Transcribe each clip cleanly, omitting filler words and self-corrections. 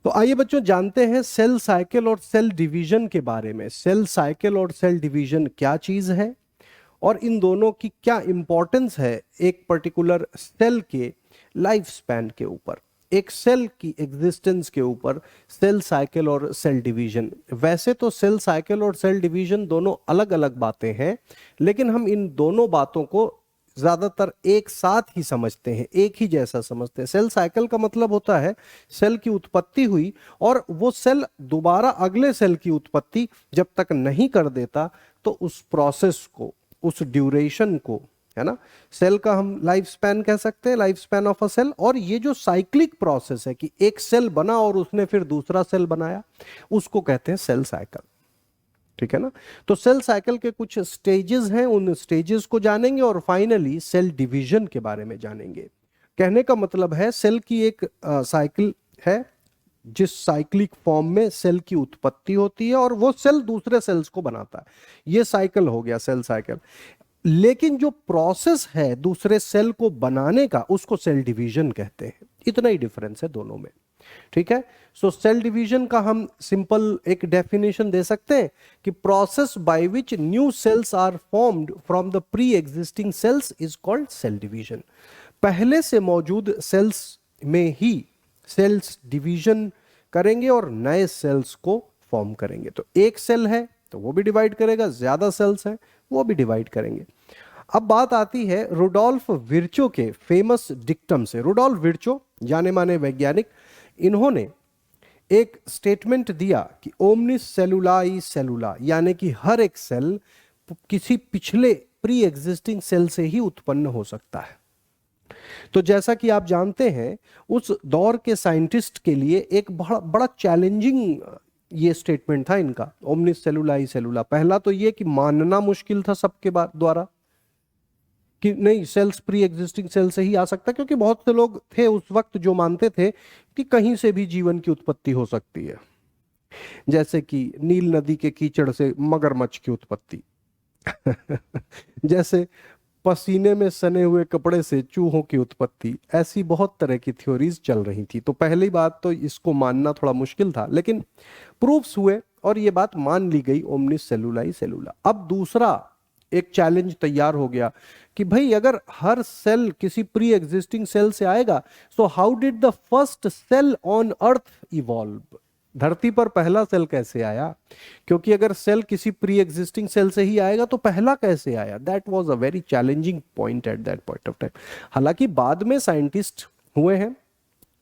तो आइए बच्चों जानते हैं सेल साइकिल और सेल डिवीजन के बारे में। सेल साइकिल और सेल डिवीजन क्या चीज है और इन दोनों की क्या इंपॉर्टेंस है एक पर्टिकुलर सेल के लाइफ स्पैन के ऊपर, एक सेल की एग्जिस्टेंस के ऊपर। सेल साइकिल और सेल डिवीजन, वैसे तो सेल साइकिल और सेल डिवीजन दोनों अलग अलग बातें हैं, लेकिन हम इन दोनों बातों को ज्यादातर एक साथ ही समझते हैं, एक ही जैसा समझते हैं। सेल साइकिल का मतलब होता है सेल की उत्पत्ति हुई और वो सेल दोबारा अगले सेल की उत्पत्ति जब तक नहीं कर देता तो उस प्रोसेस को, उस ड्यूरेशन को, है ना, सेल का हम लाइफ स्पैन कह सकते हैं, life span of a cell. और ये जो साइक्लिक प्रोसेस है कि एक सेल बना और उसने फिर दूसरा सेल बनाया, उसको कहते हैं सेल साइकिल। ठीक है ना। तो सेल साइकिल के कुछ स्टेजेस हैं, उन स्टेजेस को जानेंगे और फाइनली सेल डिवीजन के बारे में जानेंगे। कहने का मतलब है सेल की एक साइकिल है जिस साइक्लिक फॉर्म में सेल की उत्पत्ति होती है और वो सेल दूसरे सेल्स को बनाता है। ये साइकिल हो गया सेल साइकिल। लेकिन जो प्रोसेस है दूसरे सेल को बनाने का, उसको सेल डिवीजन कहते हैं। इतना ही डिफरेंस है दोनों में। ठीक है। सो सेल डिवीजन का हम सिंपल एक डेफिनेशन दे सकते हैं कि process by which new cells are formed from the pre existing cells is called cell division. पहले से मौजूद सेल्स में ही सेल्स डिवीजन करेंगे और नए सेल्स को फॉर्म करेंगे। तो एक सेल है तो वो भी डिवाइड करेगा, ज्यादा सेल्स हैं वो भी डिवाइड करेंगे। अब बात आती है रुडोल्फ विर्चो के फेमस डिक्टम से। रुडोल्फ विर्चो जाने माने वैज्ञानिक, इन्होंने एक स्टेटमेंट दिया कि ओमनिस सेलुलाई सेलुला, यानी कि हर एक सेल किसी पिछले प्री एग्जिस्टिंग सेल से ही उत्पन्न हो सकता है। तो जैसा कि आप जानते हैं उस दौर के साइंटिस्ट के लिए एक बड़ा बड़ा चैलेंजिंग ये स्टेटमेंट था इनका, ओमनिस सेलुलाई सेलुला। पहला तो ये कि मानना मुश्किल था सबके द्वारा कि नहीं सेल्स प्री एग्जिस्टिंग सेल से ही आ सकता, क्योंकि बहुत से लोग थे उस वक्त जो मानते थे कि कहीं से भी जीवन की उत्पत्ति हो सकती है, जैसे कि नील नदी के कीचड़ से मगरमच्छ की उत्पत्ति जैसे पसीने में सने हुए कपड़े से चूहों की उत्पत्ति। ऐसी बहुत तरह की थ्योरीज चल रही थी। तो पहली बात तो इसको मानना थोड़ा मुश्किल था, लेकिन प्रूफ्स हुए और ये बात मान ली गई, ओमनिस सेलुलाई सेलुला। अब दूसरा एक चैलेंज तैयार हो गया कि भाई अगर हर सेल किसी प्री एग्जिस्टिंग सेल से आएगा, so how did the first cell on earth evolve. धरती पर पहला सेल कैसे आया, क्योंकि अगर सेल किसी प्री एग्जिस्टिंग सेल से ही आएगा तो पहला कैसे आया। That was a very challenging point at that point of time. हालांकि बाद में साइंटिस्ट हुए हैं,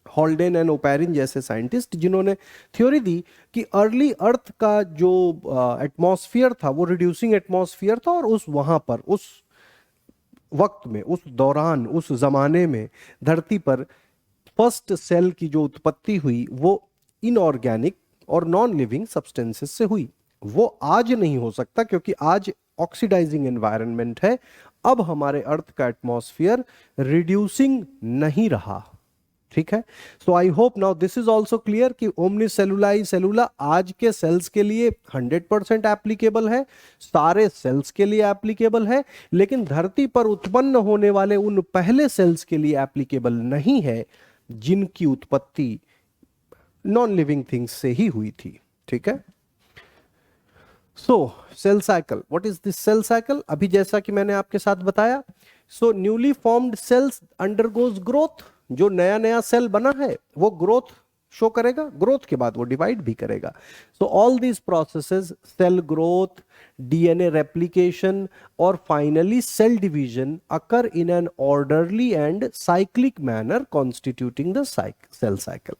हॉल्डेन एंड ओपेरिन जैसे साइंटिस्ट, जिन्होंने थ्योरी दी कि अर्ली अर्थ का जो एटमॉस्फेयर था वो रिड्यूसिंग एटमॉस्फेयर था और उस वहां पर उस वक्त में, उस दौरान, उस जमाने में धरती पर फर्स्ट सेल की जो उत्पत्ति हुई वो इनऑर्गेनिक और नॉन लिविंग सब्सटेंसेस से हुई। वो आज नहीं हो सकता क्योंकि आज ऑक्सीडाइजिंग एनवायरनमेंट है। अब हमारे अर्थ का एटमॉस्फेयर रिड्यूसिंग नहीं रहा। ठीक है। So I hope now this is also clear कि ओमनिस सेलुलाई सेलुला आज के सेल्स के लिए 100% एप्लीकेबल है, सारे सेल्स के लिए एप्लीकेबल है, लेकिन धरती पर उत्पन्न होने वाले उन पहले सेल्स के लिए एप्लीकेबल नहीं है जिनकी उत्पत्ति नॉन लिविंग थिंग्स से ही हुई थी। ठीक है। So cell cycle, what is this cell cycle. अभी जैसा कि मैंने आपके साथ बताया, so newly formed cells undergoes growth. जो नया नया सेल बना है वो ग्रोथ शो करेगा, ग्रोथ के बाद वो डिवाइड भी करेगा। So all these processes, cell growth, DNA replication और finally cell division occur in an orderly and cyclic manner constituting the cell cycle.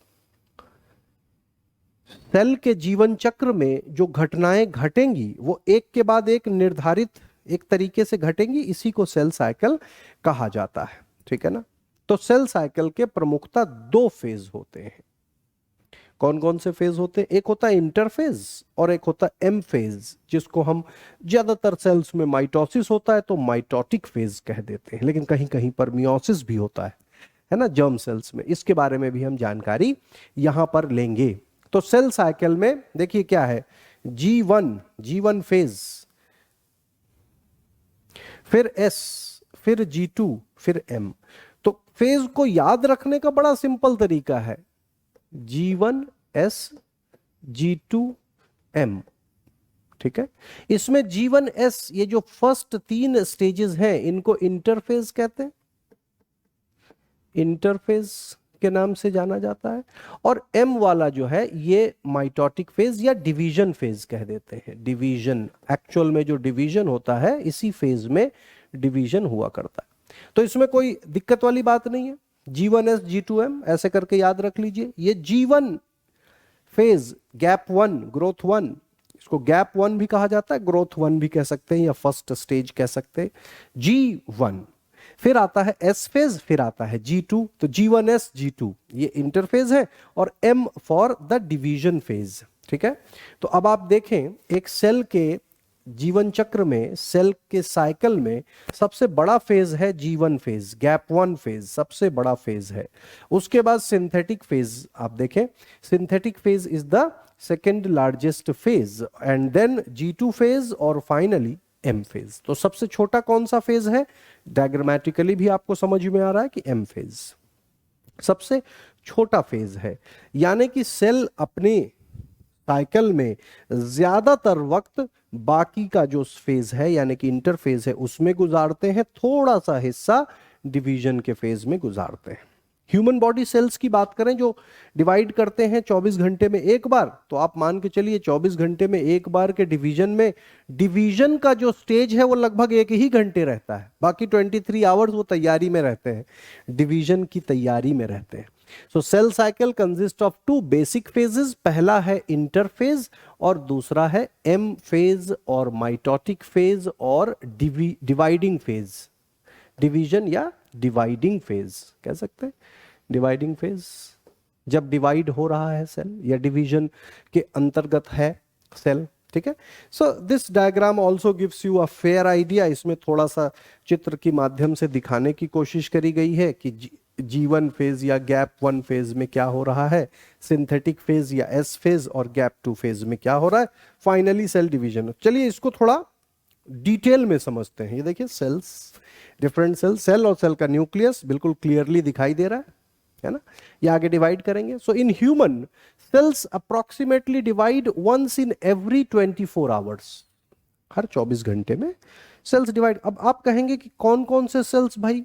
Cell के जीवन चक्र में जो घटनाएं घटेंगी वो एक के बाद एक निर्धारित एक तरीके से घटेंगी, इसी को सेल साइकिल कहा जाता है। ठीक है ना। तो सेल साइकिल के प्रमुखता दो फेज होते हैं। कौन कौन से फेज होते हैं? एक होता है इंटरफेज और एक होता है एम फेज, जिसको हम ज्यादातर सेल्स में माइटोसिस होता है तो माइटोटिक फेज कह देते हैं, लेकिन कहीं कहीं पर मियोसिस भी होता है ना, जर्म सेल्स में। इसके बारे में भी हम जानकारी यहां पर लेंगे। तो सेल साइकिल में देखिए क्या है, जी वन फेज, फिर एस, फिर G2, फिर एम। तो फेज को याद रखने का बड़ा सिंपल तरीका है, G1 G1S G2M, ठीक है। इसमें G1S, ये जो फर्स्ट 3 स्टेजेस हैं इनको इंटरफेज कहते हैं, इंटरफेज के नाम से जाना जाता है। और M वाला जो है ये माइटोटिक फेज या डिवीजन फेज कह देते हैं। डिवीजन, एक्चुअल में जो डिवीजन होता है इसी फेज में डिवीजन हुआ करता है। तो इसमें कोई दिक्कत वाली बात नहीं है। G1S G2M ऐसे करके याद रख लीजिए। ये G1 फेज गैप 1, ग्रोथ 1, इसको गैप 1 भी कहा जाता है, ग्रोथ 1 भी कह सकते हैं या फर्स्ट स्टेज कह सकते हैं। G1, फिर आता है S फेज, फिर आता है G2। तो G1S G2 ये इंटरफेज है और M for the division phase, ठीक है। तो अब आप देखें एक सेल के जीवन चक्र में, सेल के साइकिल में सबसे बड़ा फेज है G1 फेज, गैप 1 फेज सबसे बड़ा फेज है। उसके बाद सिंथेटिक फेज आप देखें, synthetic phase is the second largest phase, and then G2 phase और फाइनली M फेज। तो सबसे छोटा कौन सा फेज है, डायग्रामेटिकली भी आपको समझ में आ रहा है कि M फेज सबसे छोटा फेज है। यानी कि सेल अपने साइकिल में ज्यादातर वक्त बाकी का जो फेज है यानी कि इंटरफेज है उसमें गुजारते हैं, थोड़ा सा हिस्सा डिवीजन के फेज में गुजारते हैं। ह्यूमन बॉडी सेल्स की बात करें जो डिवाइड करते हैं 24 घंटे में एक बार, तो आप मान के चलिए 24 घंटे में एक बार के डिवीजन में डिवीजन का जो स्टेज है वो लगभग 1 ही घंटे रहता है, बाकी 23 आवर्स वो तैयारी में रहते हैं, डिवीजन की तैयारी में रहते हैं। So cell cycle consist of 2 basic phases, पहला है इंटरफेज और दूसरा है एम फेज और माइटोटिक फेज और डिवाइडिंग फेज, डिवीजन या डिवाइडिंग फेज कह सकते हैं। डिवाइडिंग फेज जब डिवाइड हो रहा है सेल या डिवीजन के अंतर्गत है सेल, ठीक है। So this diagram also gives you a fair idea. इसमें थोड़ा सा चित्र के माध्यम से दिखाने की कोशिश करी गई है कि G1 फेज या गैप 1 फेज में क्या हो रहा है, सिंथेटिक फेज या S फेज और गैप 2 फेज में क्या हो रहा है, फाइनली सेल डिवीजन। चलिए इसको थोड़ा डिटेल में समझते हैं। ये देखिए सेल्स, डिफरेंट सेल, सेल और सेल का न्यूक्लियस बिल्कुल क्लियरली दिखाई दे रहा है ना। ये आगे डिवाइड करेंगे। So in human cells approximately divide once in every 24 hours, हर 24 घंटे में सेल्स डिवाइड। अब आप कहेंगे कि कौन कौन से सेल्स, भाई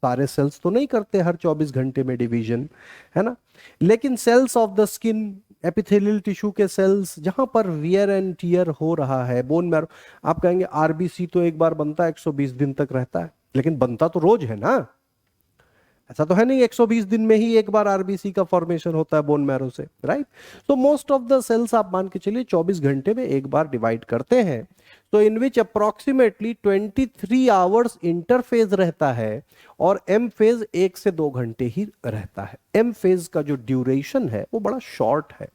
सारे सेल्स तो नहीं करते हर 24 घंटे में डिवीजन, है ना, लेकिन cells of the skin, epithelial tissue के सेल्स जहां पर वियर एंड टियर हो रहा है, बोन मैरो, आप कहेंगे आरबीसी तो एक बार बनता है 120 दिन तक रहता है, लेकिन बनता तो रोज है ना, ऐसा तो है नहीं 120 दिन में ही एक बार आरबीसी का फॉर्मेशन होता है बोन मैरो से, राइट। तो मोस्ट ऑफ द सेल्स आप मान के चलिए 24 घंटे में एक बार डिवाइड करते हैं। तो इन विच अप्रोक्सीमेटली 23 आवर्स इंटरफेज रहता है और एम फेज 1 से 2 घंटे ही रहता है। एम फेज का जो ड्यूरेशन है वो बड़ा शॉर्ट है,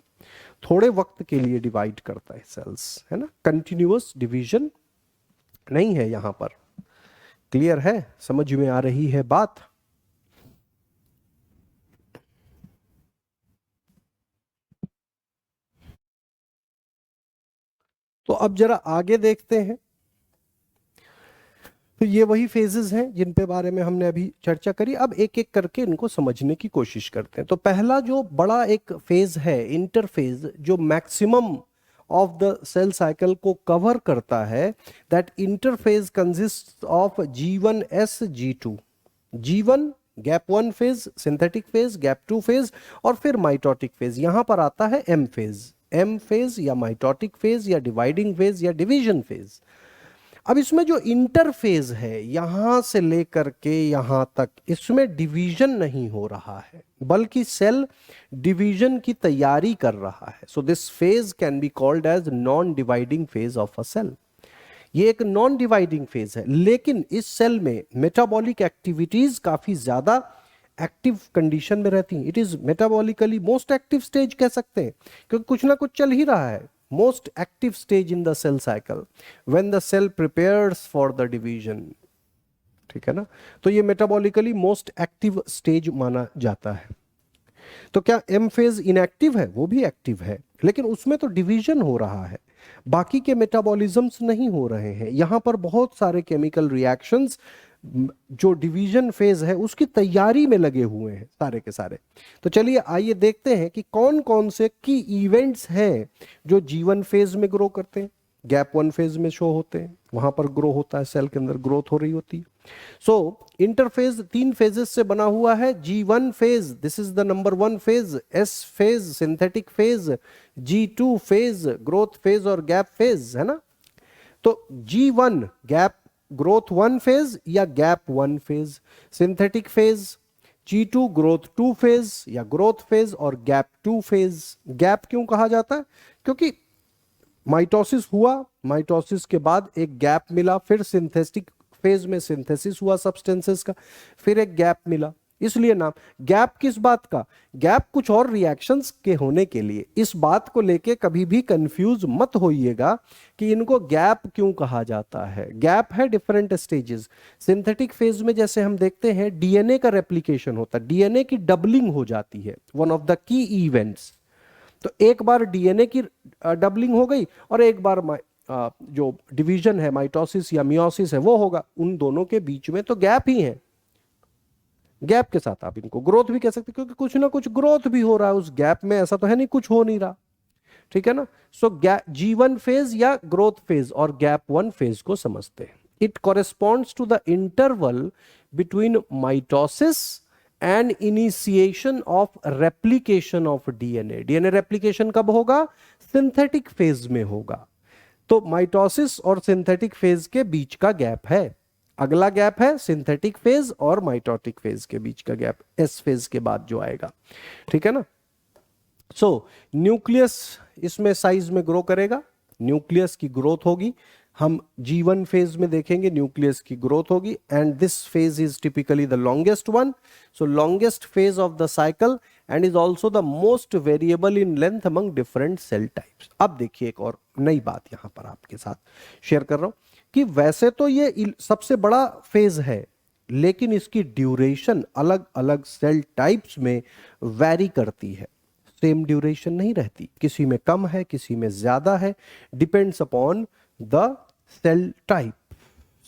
थोड़े वक्त के लिए डिवाइड करता है सेल्स, है ना, कंटिन्यूअस डिवीजन नहीं है यहां पर। क्लियर है, समझ में आ रही है बात। तो अब जरा आगे देखते हैं। तो ये वही फेजेस हैं जिन पे बारे में हमने अभी चर्चा करी। अब एक एक करके इनको समझने की कोशिश करते हैं। तो पहला जो बड़ा एक फेज है इंटरफेज, जो maximum of the cell cycle को कवर करता है, that interphase consist of G1S G2। G1 gap 1 phase, synthetic phase, gap 2 phase और फिर माइटोटिक फेज। यहां पर आता है M फेज, M फेज या माइटोटिक फेज या डिवाइडिंग फेज या डिवीजन फेज। अब इसमें जो इंटरफेज है यहां से लेकर के यहां तक, इसमें डिवीजन नहीं हो रहा है बल्कि सेल डिवीजन की तैयारी कर रहा है। So this phase can be called as non dividing phase of a cell. ये एक नॉन डिवाइडिंग फेज है, लेकिन इस सेल में मेटाबॉलिक एक्टिविटीज काफी ज्यादा एक्टिव कंडीशन में रहती हैं। It is metabolically most active stage कह सकते हैं, क्योंकि कुछ ना कुछ चल ही रहा है। most active stage in the cell cycle when the cell prepares for the division, ठीक है ना। तो ये मेटाबॉलिकली मोस्ट एक्टिव स्टेज माना जाता है। तो क्या एम फेज इनएक्टिव है? वो भी एक्टिव है, लेकिन उसमें तो डिवीजन हो रहा है, बाकी के मेटाबॉलिज्म्स नहीं हो रहे हैं। यहां पर बहुत सारे केमिकल रिएक्शंस जो डिवीजन फेज है उसकी तैयारी में लगे हुए हैं सारे के सारे। तो चलिए आइए देखते हैं कि कौन कौन से की इवेंट्स हैं जो G1 फेज में ग्रो करते हैं, गैप 1 फेज में शो होते हैं, वहां पर ग्रो होता है, सेल के अंदर ग्रोथ हो रही होती है। सो इंटरफेज 3 फेजेस से बना हुआ है। G1 phase, this is the number 1 phase, S phase synthetic phase, G2 phase growth phase और गैप फेज, है ना। तो G1 गैप ग्रोथ 1 फेज या gap 1 phase, synthetic phase, G2 growth 2 phase या ग्रोथ फेज और गैप 2 फेज। गैप क्यों कहा जाता है? क्योंकि माइटोसिस हुआ, माइटोसिस के बाद एक गैप मिला, फिर सिंथेटिक फेज में सिंथेसिस हुआ सब्सटेंसेस का, फिर एक गैप मिला, इसलिए नाम। गैप किस बात का? गैप कुछ और रिएक्शंस के होने के लिए। इस बात को लेके कभी भी कंफ्यूज मत होइएगा कि इनको गैप क्यों कहा जाता है। गैप है डिफरेंट स्टेजेस। सिंथेटिक फेज में जैसे हम देखते हैं डीएनए का रेप्लिकेशन होता है, डीएनए की डबलिंग हो जाती है, one of the key events. तो एक बार डीएनए की डबलिंग हो गई और एक बार जो डिवीजन है, माइटोसिस या मियोसिस है, वो होगा। उन दोनों के बीच में तो गैप ही है। गैप के साथ आप इनको ग्रोथ भी कह सकते हैं, क्योंकि कुछ ना कुछ ग्रोथ भी हो रहा है उस गैप में, ऐसा तो है नहीं कुछ हो नहीं रहा, ठीक है ना। सो G1 फेज या ग्रोथ फेज और गैप 1 फेज को समझते हैं। It corresponds to the interval between mitosis and initiation of replication of DNA. DNA replication कब होगा? सिंथेटिक फेज में होगा। तो माइटोसिस और सिंथेटिक फेज के बीच का गैप है। अगला गैप है सिंथेटिक फेज और माइटोटिक फेज के बीच का गैप, एस फेज के बाद जो आएगा, ठीक है ना। सो न्यूक्लियस इसमें साइज में ग्रो करेगा, न्यूक्लियस की ग्रोथ होगी। हम G1 फेज में देखेंगे न्यूक्लियस की ग्रोथ होगी, and this phase is typically the longest one. So longest phase of the cycle and is also the most variable in length among different cell types. अब देखिए एक और नई बात यहां पर आपके साथ शेयर कर रहा हूं कि वैसे तो ये सबसे बड़ा फेज है, लेकिन इसकी ड्यूरेशन अलग अलग सेल टाइप्स में वैरी करती है, सेम ड्यूरेशन नहीं रहती, किसी में कम है, किसी में ज्यादा है, depends upon the cell type.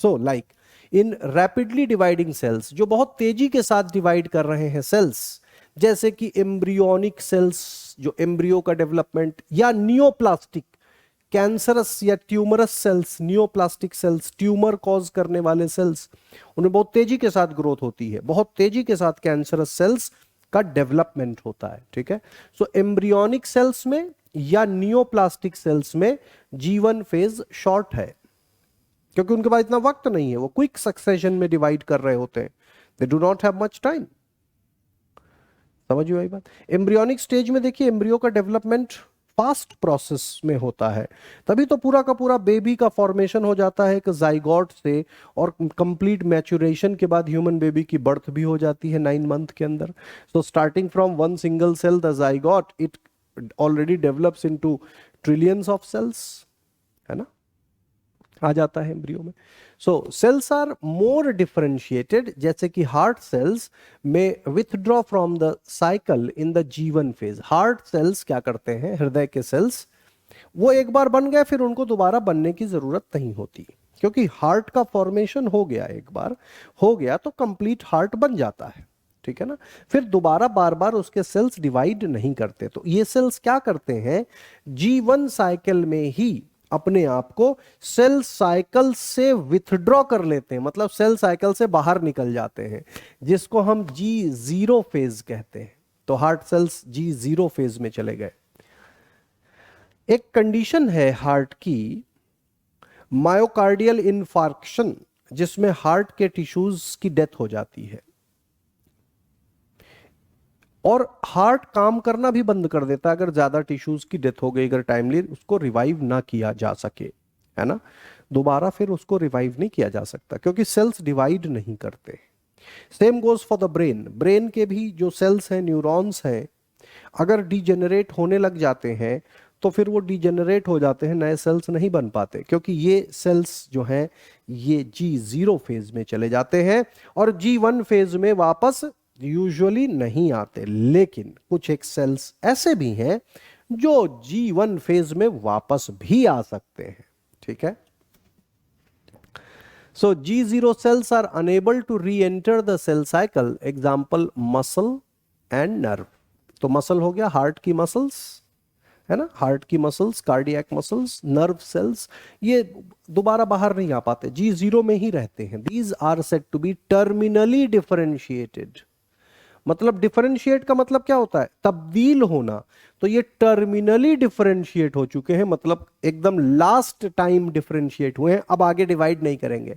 So like in rapidly dividing cells, जो बहुत तेजी के साथ डिवाइड कर रहे हैं सेल्स, जैसे कि एम्ब्रियोनिक सेल्स, जो एम्ब्रियो का डेवलपमेंट, या नियोप्लास्टिक कैंसरस या tumorous cells, neoplastic cells, tumour cause करने वाले सेल्स, उनमें बहुत तेजी के साथ ग्रोथ होती है, बहुत तेजी के साथ कैंसरस सेल्स का डेवलपमेंट होता है, ठीक है। सो एम्ब्रियोनिक सेल्स में या नियोप्लास्टिक सेल्स में G1 फेज शॉर्ट है, क्योंकि उनके पास इतना वक्त नहीं है, वो क्विक सक्सेशन में डिवाइड कर रहे होते हैं, they do not have much time. समझिए वही बात। एम्ब्रियोनिक स्टेज में देखिए एम्ब्रियो का डेवलपमेंट फास्ट प्रोसेस में होता है, तभी तो पूरा का पूरा बेबी का फॉर्मेशन हो जाता है एक जाइगोट से, और कंप्लीट मैच्योरेशन के बाद ह्यूमन बेबी की बर्थ भी हो जाती है 9 मंथ के अंदर। So starting from one single cell the zygote, it already develops into trillions of cells, है ना, आ जाता है एम्ब्रियो में। So cells are more differentiated, जैसे कि हार्ट सेल्स में withdraw from the cycle in the G1 phase. Heart cells क्या करते हैं, हृदय के सेल्स, वो एक बार बन गए फिर उनको दोबारा बनने की जरूरत नहीं होती, क्योंकि हार्ट का फॉर्मेशन हो गया, एक बार हो गया तो कंप्लीट हार्ट बन जाता है, ठीक है ना। फिर दोबारा बार बार उसके सेल्स डिवाइड नहीं करते। तो ये सेल्स क्या करते हैं, G1 साइकिल में ही अपने आप को सेल साइकिल से विथड्रॉ कर लेते हैं, मतलब सेल साइकिल से बाहर निकल जाते हैं, जिसको हम G0 फेज कहते हैं। तो हार्ट सेल्स G0 फेज में चले गए। एक कंडीशन है हार्ट की, मायोकार्डियल इन्फार्क्शन, जिसमें हार्ट के टिश्यूज की डेथ हो जाती है और हार्ट काम करना भी बंद कर देता है अगर ज्यादा टिश्यूज की डेथ हो गई, अगर टाइमली उसको रिवाइव ना किया जा सके, है ना। दोबारा फिर उसको रिवाइव नहीं किया जा सकता, क्योंकि सेल्स डिवाइड नहीं करते। Same goes for the brain. Brain के भी जो सेल्स हैं, न्यूरॉन्स हैं, अगर डिजेनरेट होने लग जाते हैं तो फिर वो डिजेनरेट हो जाते हैं, नए सेल्स नहीं बन पाते, क्योंकि ये सेल्स जो हैं ये G0 फेज में चले जाते हैं और G1 फेज में वापस यूजुअली नहीं आते। लेकिन कुछ एक सेल्स ऐसे भी हैं जो G1 फेज में वापस भी आ सकते हैं, ठीक है। So G0 cells are unable to re-enter the cell cycle. Example muscle and nerve. तो मसल हो गया हार्ट की मसल्स, है ना, हार्ट की muscles, cardiac muscles, nerve cells, ये दोबारा बाहर नहीं आ पाते, G0 में ही रहते हैं. These are said to be terminally differentiated. मतलब डिफरेंशिएट का मतलब क्या होता है, तब्दील होना. तो ये टर्मिनली डिफरेंशिएट हो चुके हैं, मतलब एकदम लास्ट टाइम डिफरेंशिएट हुए हैं, अब आगे डिवाइड नहीं करेंगे.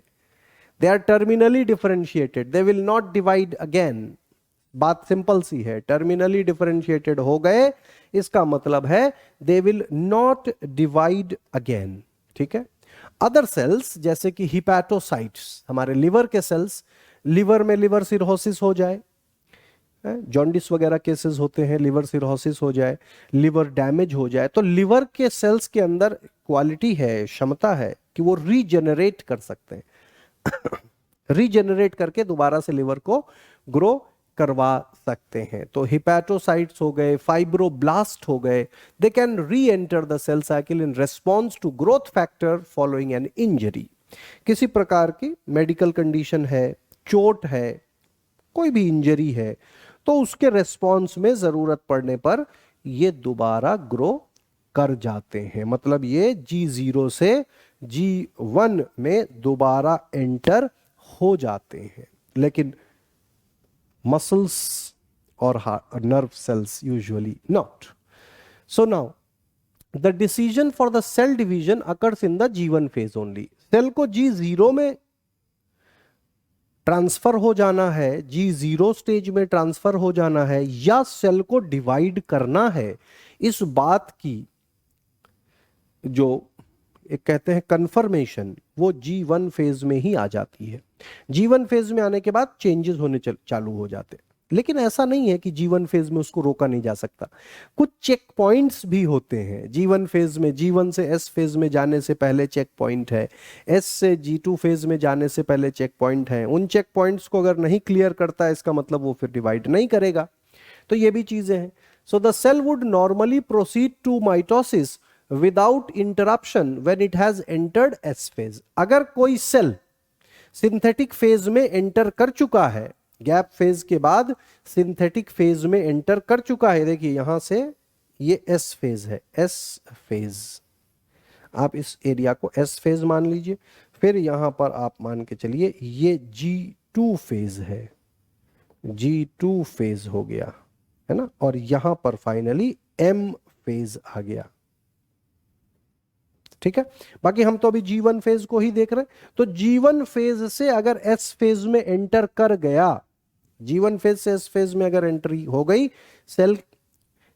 They are terminally differentiated, they will not divide again. बात सिंपल सी है, टर्मिनली डिफरेंशिएटेड हो गए, इसका मतलब है they will not divide again. ठीक है. अदर सेल्स जैसे कि हिपैटोसाइट्स, हमारे लिवर के सेल्स, लिवर में लिवर सिरोसिस हो जाए, जॉन्डिस वगैरह केसेस होते हैं, लिवर सिरोसिस हो जाए, लिवर डैमेज हो जाए, तो लिवर के सेल्स के अंदर क्वालिटी है, क्षमता है कि वो रीजनरेट कर सकते हैं. रीजनरेट करके दोबारा से लिवर को ग्रो करवा सकते हैं. तो हिपैटोसाइट्स हो गए, फाइब्रोब्लास्ट हो गए, they can re enter the cell cycle in response to growth factor following an injury. किसी प्रकार की मेडिकल कंडीशन है, चोट है, कोई भी इंजरी है, तो उसके रेस्पॉन्स में जरूरत पड़ने पर ये दोबारा ग्रो कर जाते हैं. मतलब ये G0 से G1 में दोबारा एंटर हो जाते हैं. लेकिन मसल्स और nerve cells usually not. So now the decision for the cell division occurs in the G1 phase only. Cell को G0 में ट्रांसफर हो जाना है, G0 स्टेज में ट्रांसफर हो जाना है, या सेल को डिवाइड करना है, इस बात की जो एक कहते हैं कंफर्मेशन, वो G1 फेज में ही आ जाती है. G1 फेज में आने के बाद चेंजेस होने चालू हो जाते हैं. लेकिन ऐसा नहीं है कि G1 फेज में उसको रोका नहीं जा सकता. कुछ चेक पॉइंट्स भी होते हैं G1 फेज में. G1 से S फेज में जाने से पहले चेक पॉइंट है, S से G2 फेज में जाने से पहले चेक पॉइंट है. उन चेक पॉइंट्स को अगर नहीं क्लियर करता है, इसका मतलब वो फिर डिवाइड नहीं करेगा. तो ये भी चीजें हैं. So the cell would normally proceed to mitosis without interruption when it has entered S phase. अगर कोई सेल सिंथेटिक फेज में एंटर कर चुका है, गैप फेज के बाद सिंथेटिक फेज में एंटर कर चुका है, देखिए यहां से ये S फेज है, S फेज, आप इस एरिया को S फेज मान लीजिए. फिर यहां पर आप मान के चलिए ये G2 फेज है, G2 फेज हो गया, है ना, और यहां पर फाइनली M फेज आ गया. ठीक है. बाकी हम तो अभी G1 फेज को ही देख रहे हैं. तो G1 फेज से अगर S फेज में एंटर कर गया, G1 फेज से S फेज में अगर एंट्री हो गई सेल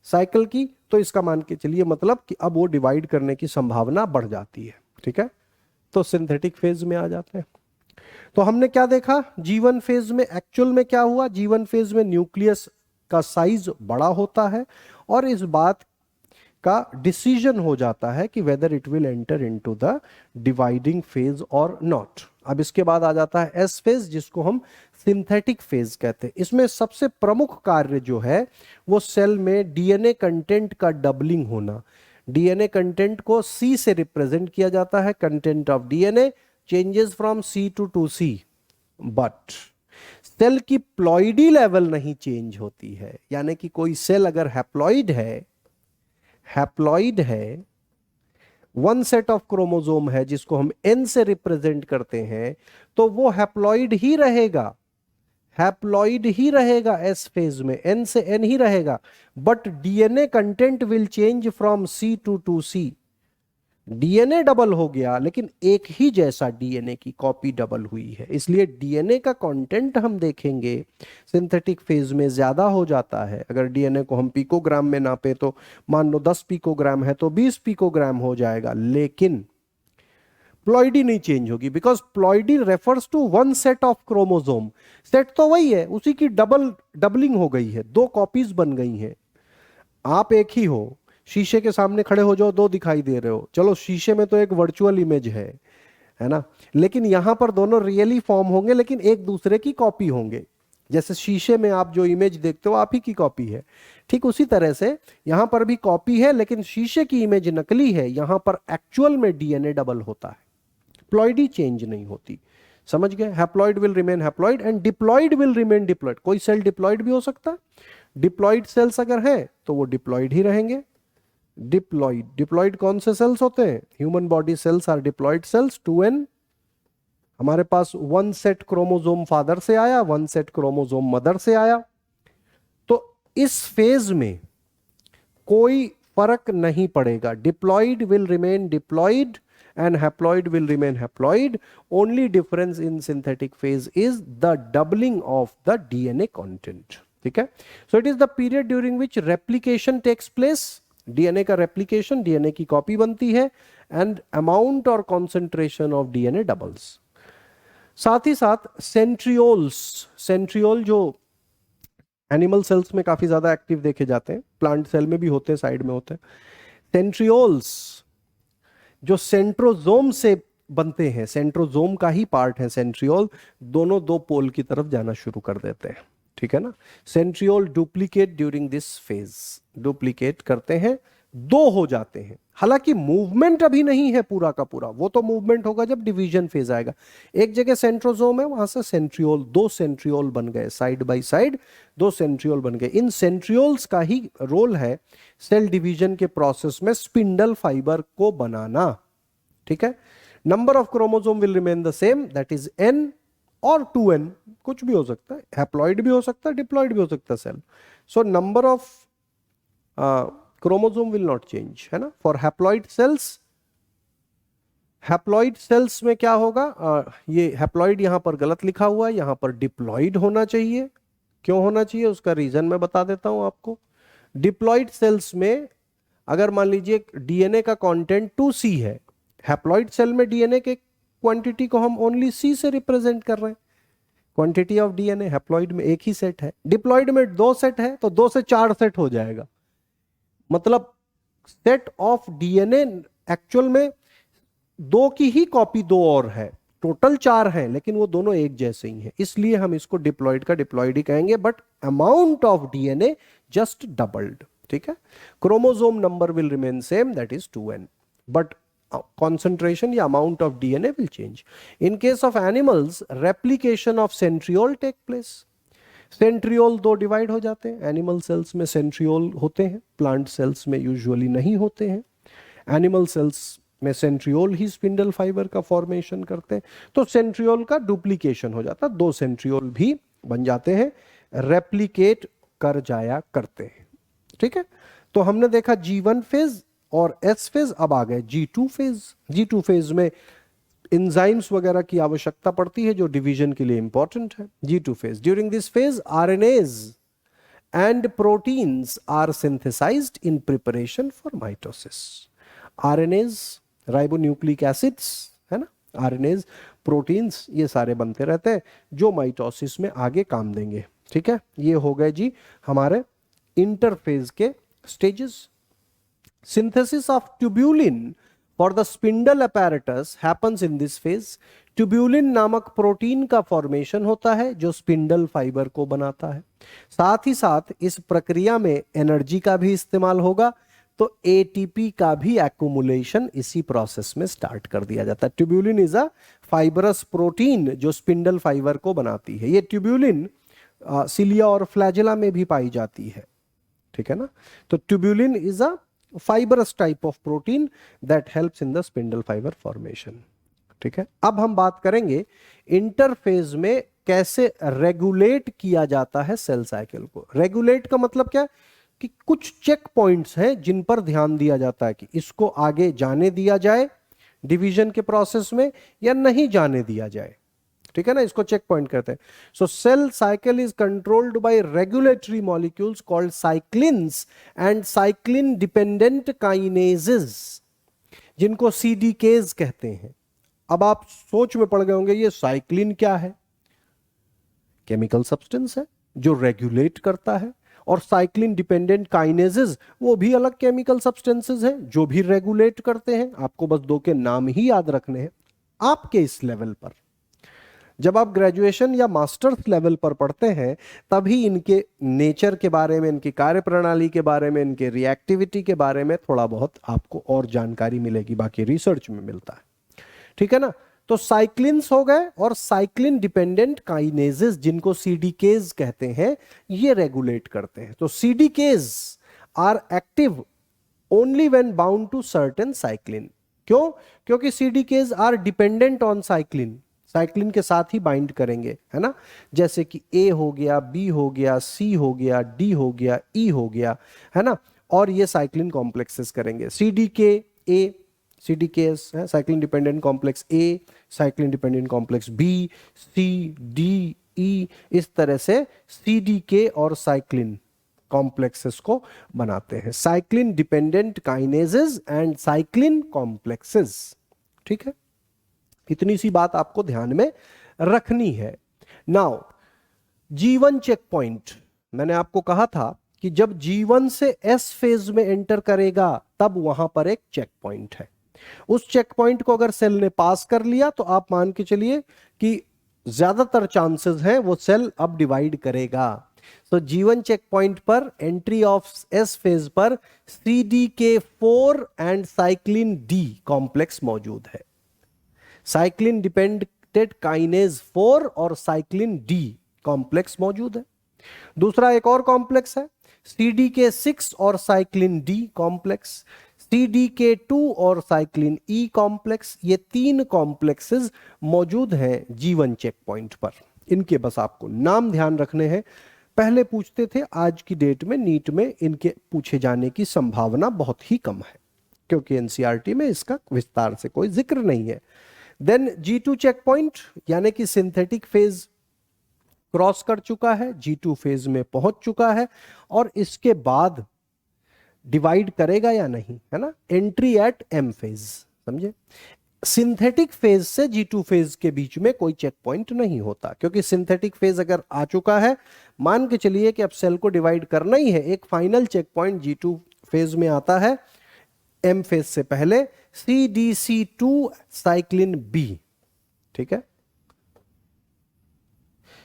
साइकिल की, तो इसका मान के चलिए मतलब कि अब वो डिवाइड करने की संभावना बढ़ जाती है. ठीक है. तो सिंथेटिक फेज में आ जाते हैं. तो हमने क्या देखा G1 फेज में, एक्चुअल में क्या हुआ, G1 फेज में न्यूक्लियस का साइज बड़ा होता है और इस बात का डिसीजन हो जाता है कि whether it will enter into the dividing phase और नॉट. अब इसके बाद आ जाता है एस फेज, जिसको हम सिंथेटिक फेज कहते हैं. इसमें सबसे प्रमुख कार्य जो है वो सेल में डीएनए कंटेंट का डबलिंग होना. डीएनए कंटेंट को C से रिप्रेजेंट किया जाता है, content of DNA changes from C to 2C, but cell की प्लॉइडी लेवल नहीं चेंज होती है. यानी कि कोई सेल अगर हैप्लॉइड है, वन सेट ऑफ क्रोमोसोम है जिसको हम N से रिप्रेजेंट करते हैं, तो वो हैप्लॉइड ही रहेगा, S फेज में N से N ही रहेगा. But DNA content will change from C to 2C. DNA double हो गया, लेकिन एक ही जैसा डीएनए की कॉपी डबल हुई है, इसलिए डीएनए का कंटेंट हम देखेंगे सिंथेटिक फेज में ज्यादा हो जाता है. अगर डीएनए को हम पिकोग्राम में नापे तो मान लो 10 पिकोग्राम है तो 20 पिकोग्राम हो जाएगा, लेकिन प्लॉइडी नहीं चेंज होगी, because ploidy refers to one set of chromosome. Set तो वही है, उसी की डबलिंग हो गई है, 2 कॉपीज बन गई हैं. आप एक ही हो, शीशे के सामने खड़े हो जाओ, 2 दिखाई दे रहे हो, चलो शीशे में तो एक वर्चुअल इमेज है ना, लेकिन यहां पर दोनों रियली फॉर्म होंगे, लेकिन एक दूसरे की कॉपी होंगे. जैसे शीशे में आप जो इमेज देखते हो आप ही की कॉपी है, ठीक उसी तरह से यहां पर भी कॉपी है, लेकिन शीशे की इमेज नकली है, यहां पर एक्चुअल में डीएनए डबल होता है, प्लॉइडी चेंज नहीं होती. समझ गए? Haploid will remain haploid and diploid will remain diploid. कोई सेल डिप्लॉइड भी हो सकता है, डिप्लॉइड सेल्स अगर हैं तो वो डिप्लॉइड ही रहेंगे। डिप्लॉइड, डिप्लॉइड कौन से सेल्स होते हैं? Human body cells are diploid cells. 2n, हमारे पास 1 सेट क्रोमोसोम फादर से आया, 1 सेट क्रोमोसोम मदर से आया। तो इस फेज में कोई फर्क नहीं पड़ेगा। Diploid will remain diploid and haploid will remain haploid. Only difference in synthetic phase is the doubling of the DNA content. ठीक है? So it is the period during which replication takes place. DNA का replication, DNA की copy बनती है and amount और concentration of DNA doubles. साथ ही साथ centrioles, centriole जो एनिमल सेल्स में काफी ज्यादा एक्टिव देखे जाते हैं, प्लांट सेल में भी होते हैं, साइड में होते हैं। सेंट्रियोल्स जो सेंट्रोजोम से बनते हैं, सेंट्रोजोम का ही पार्ट है सेंट्रियोल, दोनों दो पोल की तरफ जाना शुरू कर देते हैं। ठीक है ना? Centriole duplicate during this phase, duplicate करते हैं, दो हो जाते हैं। हालांकि मूवमेंट अभी नहीं है पूरा का पूरा, वो तो मूवमेंट होगा जब डिवीजन फेज आएगा। एक जगह सेंट्रोजोम है, वहां से सेंट्रियोल, दो सेंट्रियोल बन गए साइड बाय साइड, दो सेंट्रियोल बन गए। इन सेंट्रियोल्स का ही रोल है सेल डिवीजन के प्रोसेस में स्पिंडल फाइबर को बनाना। ठीक है? Number of chromosome will remain the same, that is n और 2n, कुछ भी हो सकता है, हैप्लॉइड भी हो सकता है, डिप्लॉइड भी हो सकता है cell. So number of chromosome will not change, है ना? For haploid cells, haploid cells में क्या होगा, ये हैप्लॉइड यहां पर गलत लिखा हुआ है, यहां पर डिप्लॉइड होना चाहिए। क्यों होना चाहिए उसका रीजन मैं बता देता हूं आपको। डिप्लॉइड सेल्स में अगर मान लीजिए डीएनए का कंटेंट 2c है, हैप्लॉइड सेल में डीएनए के क्वांटिटी को हम ओनली c से रिप्रेजेंट कर रहे हैं। क्वांटिटी ऑफ डीएनए हैप्लॉइड में एक ही सेट है, डिप्लॉइड में 2 सेट है, तो 2 से 4 सेट हो जाएगा। मतलब सेट ऑफ डीएनए एक्चुअल में 2 की ही कॉपी 2 और है, टोटल 4 हैं, लेकिन वो दोनों एक जैसे ही हैं, इसलिए हम इसको डिप्लॉइड का डिप्लॉइड ही कहेंगे, but amount of DNA just doubled. ठीक है? Chromosome number will remain same, that is 2n, but concentration या amount of DNA will change. In case of animals, replication of centriole take place. Centriole दो divide हो जाते हैं, animal cells में centriole होते हैं, प्लांट सेल्स में usually नहीं होते हैं। एनिमल सेल्स में सेंट्रियोल ही स्पिंडल फाइबर का फॉर्मेशन करते हैं, तो सेंट्रियोल का डुप्लीकेशन हो जाता है, 2 सेंट्रियोल भी बन जाते हैं, रेप्लिकेट कर जाया करते हैं। ठीक है? तो हमने देखा G1 फेज और S फेज, अब आ गए G2 फेज। G2 फेज में एंजाइम्स वगैरह की आवश्यकता पड़ती है जो डिवीजन के लिए इंपॉर्टेंट है। G2 phase, during this phase RNAs and proteins are synthesized in preparation for mitosis. RNAs, ribonucleic acids, है ना? RNAs, प्रोटीन्स, ये सारे बनते रहते हैं जो माइटोसिस में आगे काम देंगे। ठीक है? ये हो गए जी हमारे इंटरफेज के stages. Synthesis of tubulin for the spindle apparatus happens in this phase. Tubulin नामक प्रोटीन का फॉर्मेशन होता है जो स्पिंडल फाइबर को बनाता है। साथ ही साथ इस प्रक्रिया में एनर्जी का भी इस्तेमाल होगा, तो एटीपी का भी एक्यूमुलेशन इसी प्रोसेस में स्टार्ट कर दिया जाता है। Tubulin is a fibrous protein जो स्पिंडल फाइबर को बनाती है। ये ट्यूब्यूलिन सिलिया और फ्लैजेला में भी पाई जाती है। ठीक है ना? तो tubulin is a fibrous type of protein that helps in the spindle fiber formation. ठीक है? अब हम बात करेंगे इंटरफेज में कैसे रेगुलेट किया जाता है सेल साइकिल को। रेगुलेट का मतलब क्या? कि कुछ चेक पॉइंट्स हैं जिन पर ध्यान दिया जाता है कि इसको आगे जाने दिया जाए डिवीजन के प्रोसेस में या नहीं जाने दिया जाए। ठीक है ना? इसको चेक पॉइंट कहते हैं। So cell cycle is controlled by regulatory molecules called cyclins and cyclin dependent kinases, जिनको सीडीकेज कहते हैं। अब आप सोच में पड़ गए होंगे ये साइक्लिन क्या है? केमिकल सब्सटेंस है जो रेगुलेट करता है, और साइक्लिन डिपेंडेंट काइनेजेस वो भी अलग केमिकल सब्सटेंसेस हैं जो भी रेगुलेट करते हैं। आपको बस 2 के नाम ही याद रखने हैं आपके इस लेवल पर। जब आप ग्रेजुएशन या मास्टर्स लेवल पर पढ़ते हैं तभी इनके नेचर के बारे में, इनकी कार्यप्रणाली के बारे में, इनके रिएक्टिविटी के बारे में थोड़ा बहुत आपको और जानकारी मिलेगी, बाकी रिसर्च में मिलता है। ठीक है ना? तो साइक्लिन्स हो गए और साइक्लिन डिपेंडेंट काइनेजेस जिनको सीडीकेज कहते हैं, ये रेगुलेट करते हैं। तो CDKs are active only when bound to certain cyclin. क्यों? क्योंकि CDKs are dependent on cyclin, cyclin के साथ ही बाइंड करेंगे, है ना। जैसे कि ए हो गया, बी हो गया, सी हो गया, डी हो गया, ई हो गया, है ना। और ये साइक्लिन कॉम्प्लेक्सेस करेंगे। सीडीके ए, सीडीकेस है साइक्लिन डिपेंडेंट कॉम्प्लेक्स ए, साइक्लिन डिपेंडेंट कॉम्प्लेक्स बी, सी, डी, ई, इस तरह से सीडीके और साइक्लिन कॉम्प्लेक्सेस को बनाते हैं। Cyclin dependent kinases and cyclin complexes. ठीक है, इतनी सी बात आपको ध्यान में रखनी है। नाउ G1 चेक पॉइंट, मैंने आपको कहा था कि जब G1 से S फेज में एंटर करेगा तब वहां पर एक चेक पॉइंट है। उस चेक पॉइंट को अगर सेल ने पास कर लिया तो आप मान के चलिए कि ज्यादातर चांसेस हैं वो सेल अब डिवाइड करेगा। तो G1 चेक पॉइंट पर एंट्री ऑफ S फेज पर CDK4 and cyclin D complex मौजूद है। साइक्लिन डिपेंडेंट काइनेज 4 और साइक्लिन D कॉम्प्लेक्स मौजूद है। दूसरा एक और कॉम्प्लेक्स है CDK6 और साइक्लिन D कॉम्प्लेक्स, CDK2 और साइक्लिन E कॉम्प्लेक्स। ये 3 कॉम्प्लेक्सेस मौजूद हैं G1 चेक पॉइंट पर। इनके बस आपको नाम ध्यान रखने हैं। पहले पूछते थे, आज की डेट में नीट में इनके पूछे जाने की संभावना बहुत ही कम है क्योंकि एनसीईआरटी में इसका विस्तार से कोई जिक्र नहीं है। देन G2 चेक पॉइंट यानी कि सिंथेटिक फेज क्रॉस कर चुका है, G2 फेज में पहुंच चुका है और इसके बाद डिवाइड करेगा या नहीं, है ना। एंट्री एट M फेज, समझे। सिंथेटिक फेज से G2 फेज के बीच में कोई चेक पॉइंट नहीं होता क्योंकि सिंथेटिक फेज अगर आ चुका है, मान के चलिए कि अब सेल को डिवाइड करना ही है, एक final check point G2 phase में आता है M फेज से पहले, CDC2 साइक्लिन B। ठीक है,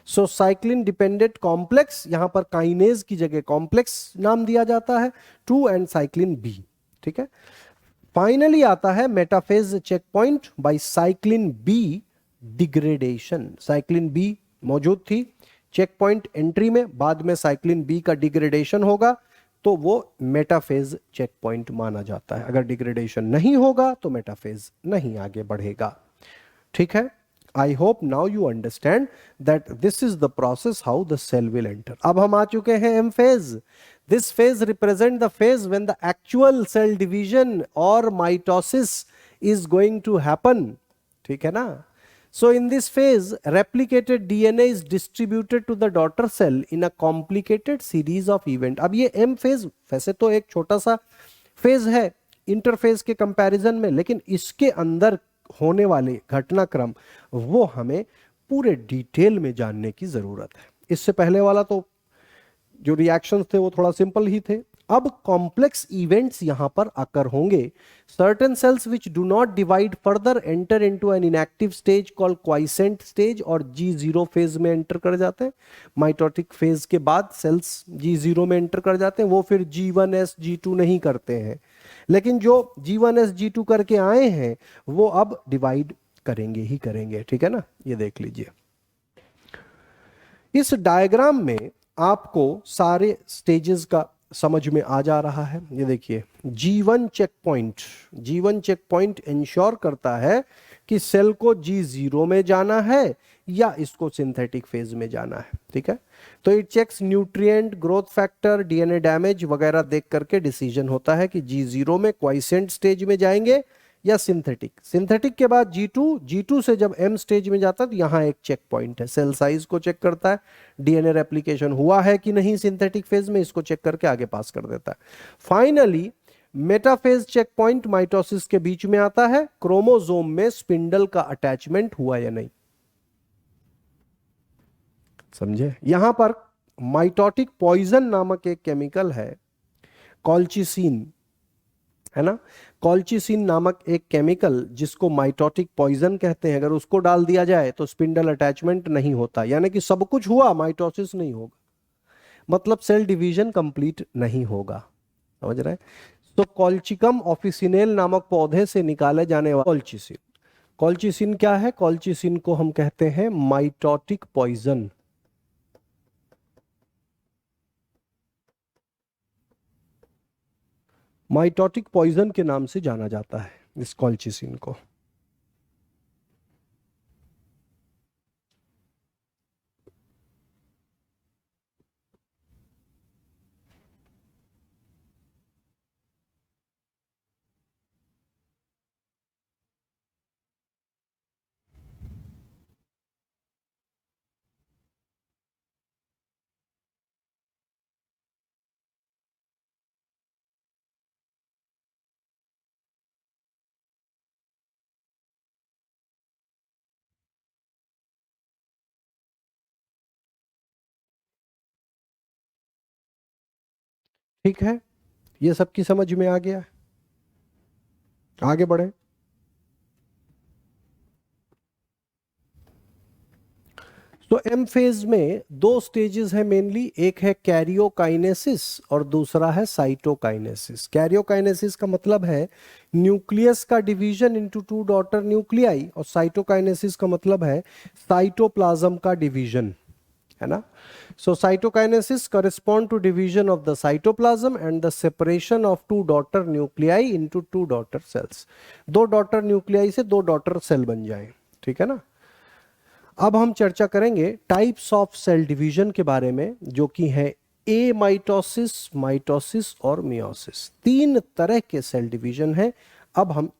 सो साइक्लिन डिपेंडेंट कॉम्प्लेक्स, यहां पर काइनेज की जगह कॉम्प्लेक्स नाम दिया जाता है, 2 एंड साइक्लिन B। ठीक है, फाइनली आता है metaphase check point by cyclin B degradation. Cyclin B मौजूद थी चेक पॉइंट एंट्री में, बाद में साइक्लिन B का डिग्रेडेशन होगा तो वो मेटाफेज चेक पॉइंट माना जाता है। अगर डिग्रेडेशन नहीं होगा तो मेटाफेज नहीं आगे बढ़ेगा। ठीक है, I hope now you understand that this is the process how the cell will enter. अब हम आ चुके हैं M phase. This phase represent the phase when the actual cell division or mitosis is going to happen. ठीक है ना? So in this phase, replicated DNA is distributed to the daughter cell in a complicated series of event. अब ये M phase वैसे तो एक छोटा सा phase है इंटरफेज के कंपैरिजन में, लेकिन इसके अंदर होने वाले घटनाक्रम वो हमें पूरे डिटेल में जानने की जरूरत है। इससे पहले वाला तो जो रिएक्शंस थे वो थोड़ा सिंपल ही थे। अब कॉम्प्लेक्स इवेंट्स यहां पर आकर होंगे। Certain cells which do not divide further enter into an inactive stage called quiescent stage और G0 फेज में एंटर कर जाते हैं। माइटोटिक फेज के बाद सेल्स G0 में एंटर कर जाते हैं, वो फिर G1S G2 नहीं करते हैं, लेकिन जो G1S G2 करके आए हैं वो अब डिवाइड करेंगे ही करेंगे। ठीक है ना, ये देख लीजिए। इस डायग्राम में आपको सारे स्टेजेस का समझ में आ जा रहा है। ये देखिए G1 check point, G1 check point ensure करता है कि सेल को G0 में जाना है या इसको सिंथेटिक फेज में जाना है। ठीक है, तो it checks nutrient, growth factor, DNA damage वगैरह देख करके डिसीजन होता है कि G0 में क्वाइसेंट स्टेज में जाएंगे या सिंथेटिक। सिंथेटिक के बाद G2 से जब M स्टेज में जाता है तो यहां एक चेक पॉइंट है, सेल साइज को चेक करता है, डीएनए रेप्लिकेशन हुआ है कि नहीं सिंथेटिक फेज में, इसको चेक करके आगे पास कर देता है। Finally metaphase check point mitosis के बीच में आता है, क्रोमोसोम में स्पिंडल का अटैचमेंट हुआ या नहीं, समझे। यहां पर माइटोटिक पॉइजन नामक एक केमिकल है, कॉल्चिसिन, है ना। कॉल्चिसिन नामक एक केमिकल जिसको माइटोटिक पॉइजन कहते हैं, अगर उसको डाल दिया जाए तो स्पिंडल अटैचमेंट नहीं होता, यानी कि सब कुछ हुआ, माइटोसिस नहीं होगा, मतलब सेल डिवीजन कंप्लीट नहीं होगा, समझ रहे हैं। तो कॉल्चिकम ऑफिसिनेल नामक पौधे से निकाले जाने वाला कॉल्चिसिन, कॉलचिसिन क्या है? कॉलचिसिन को हम कहते हैं माइटोटिक पॉइजन। माइटोटिक पॉइजन के नाम से जाना जाता है इस कॉलचिसिन को। ठीक है, ये सबकी समझ में आ गया? आगे बढ़े। तो एम फेज में दो स्टेजेस हैं मेनली, एक है कैरियोकाइनेसिस और दूसरा है साइटोकाइनेसिस। कैरियोकाइनेसिस का मतलब है न्यूक्लियस का division into two daughter nuclei, और साइटोकाइनेसिस का मतलब है साइटोप्लाज्म का डिवीजन, है ना। सो cytokinesis correspond to division of the cytoplasm and the separation of two daughter nuclei into two daughter cells। दो डॉटर न्यूक्लियाई से दो डॉटर सेल बन जाए, ठीक है ना। अब हम चर्चा करेंगे टाइप्स ऑफ सेल डिवीजन के बारे में, जो कि है ए माइटोसिस, माइटोसिस और मियोसिस। तीन तरह के सेल डिवीजन है। अब हम